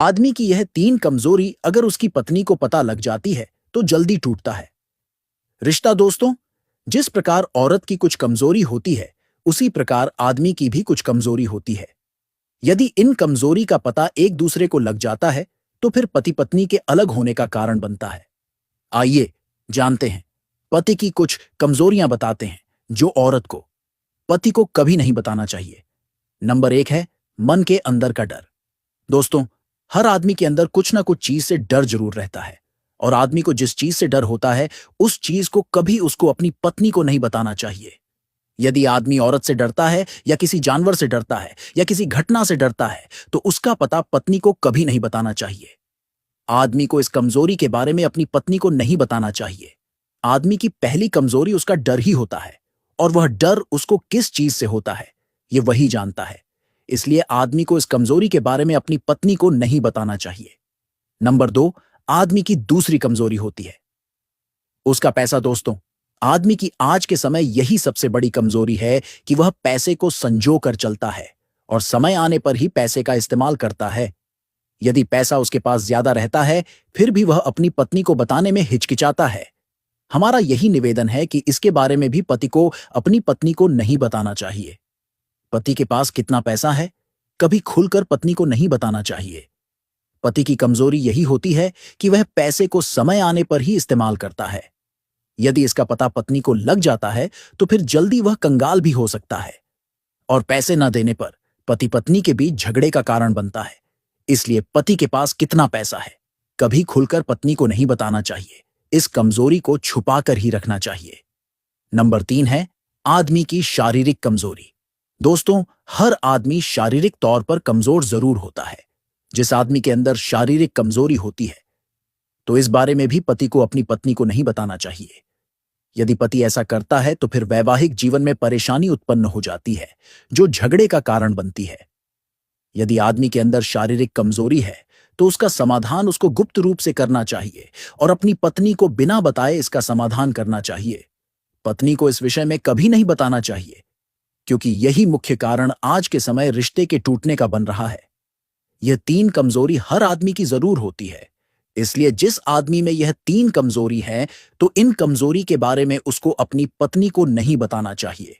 आदमी की यह तीन कमजोरी अगर उसकी पत्नी को पता लग जाती है तो जल्दी टूटता है। रिश्ता दोस्तों, जिस प्रकार औरत की कुछ कमजोरी होती है उसी प्रकार आदमी की भी कुछ कमजोरी होती है। यदि इन कमजोरी का पता एक दूसरे को लग जाता है तो फिर पति पत्नी के अलग होने का कारण बनता है। आइए जानते हैं, पति की कुछ कमजोरियां बताते हैं जो औरत को पति को कभी नहीं बताना चाहिए। नंबर 1 है मन के अंदर का डर। दोस्तों, हर आदमी के अंदर कुछ ना कुछ चीज से डर जरूर रहता है और आदमी को जिस चीज से डर होता है उस चीज को कभी उसको अपनी पत्नी को नहीं बताना चाहिए। यदि आदमी औरत से डरता है या किसी जानवर से डरता है या किसी घटना से डरता है तो उसका पता पत्नी को कभी नहीं बताना चाहिए। आदमी को इस कमजोरी के बारे में अपनी पत्नी को नहीं बताना चाहिए। आदमी की पहली कमजोरी उसका डर ही होता है और वह डर उसको किस चीज से होता है ये वही जानता है। इसलिए आदमी को इस कमजोरी के बारे में अपनी पत्नी को नहीं बताना चाहिए। नंबर 2, आदमी की दूसरी कमजोरी होती है उसका पैसा। दोस्तों, आदमी की आज के समय यही सबसे बड़ी कमजोरी है कि वह पैसे को संजो कर चलता है और समय आने पर ही पैसे का इस्तेमाल करता है। यदि पैसा उसके पास ज्यादा रहता है फिर भी वह अपनी पत्नी को बताने में हिचकिचाता है। हमारा यही निवेदन है कि इसके बारे में भी पति को अपनी पत्नी को नहीं बताना चाहिए। पति के पास कितना पैसा है कभी खुलकर पत्नी को नहीं बताना चाहिए। पति की कमजोरी यही होती है कि वह पैसे को समय आने पर ही इस्तेमाल करता है। यदि इसका पता पत्नी को लग जाता है तो फिर जल्दी वह कंगाल भी हो सकता है और पैसे न देने पर पति पत्नी के बीच झगड़े का कारण बनता है। इसलिए पति के पास कितना पैसा है कभी खुलकर पत्नी को नहीं बताना चाहिए। इस कमजोरी को छुपाकर ही रखना चाहिए। नंबर 3 है आदमी की शारीरिक कमजोरी। दोस्तों, हर आदमी शारीरिक तौर पर कमजोर जरूर होता है। जिस आदमी के अंदर शारीरिक कमजोरी होती है तो इस बारे में भी पति को अपनी पत्नी को नहीं बताना चाहिए। यदि पति ऐसा करता है तो फिर वैवाहिक जीवन में परेशानी उत्पन्न हो जाती है जो झगड़े का कारण बनती है। यदि आदमी के अंदर शारीरिक कमजोरी है तो उसका समाधान उसको गुप्त रूप से करना चाहिए और अपनी पत्नी को बिना बताए इसका समाधान करना चाहिए। पत्नी को इस विषय में कभी नहीं बताना चाहिए क्योंकि यही मुख्य कारण आज के समय रिश्ते के टूटने का बन रहा है। यह 3 कमजोरी हर आदमी की जरूर होती है। इसलिए जिस आदमी में यह 3 कमजोरी है तो इन कमजोरी के बारे में उसको अपनी पत्नी को नहीं बताना चाहिए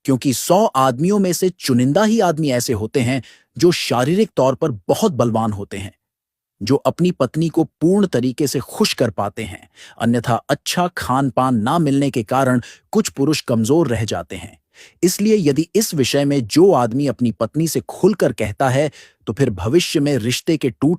क्योंकि 100 आदमियों में से चुनिंदा ही आदमी ऐसे होते हैं जो शारीरिक तौर पर बहुत बलवान होते हैं, जो अपनी पत्नी को पूर्ण तरीके से खुश कर पाते हैं। अन्यथा अच्छा खान पान ना मिलने के कारण कुछ पुरुष कमजोर रह जाते हैं। इसलिए यदि इस विषय में जो आदमी अपनी पत्नी से खुलकर कहता है तो फिर भविष्य में रिश्ते के टूटने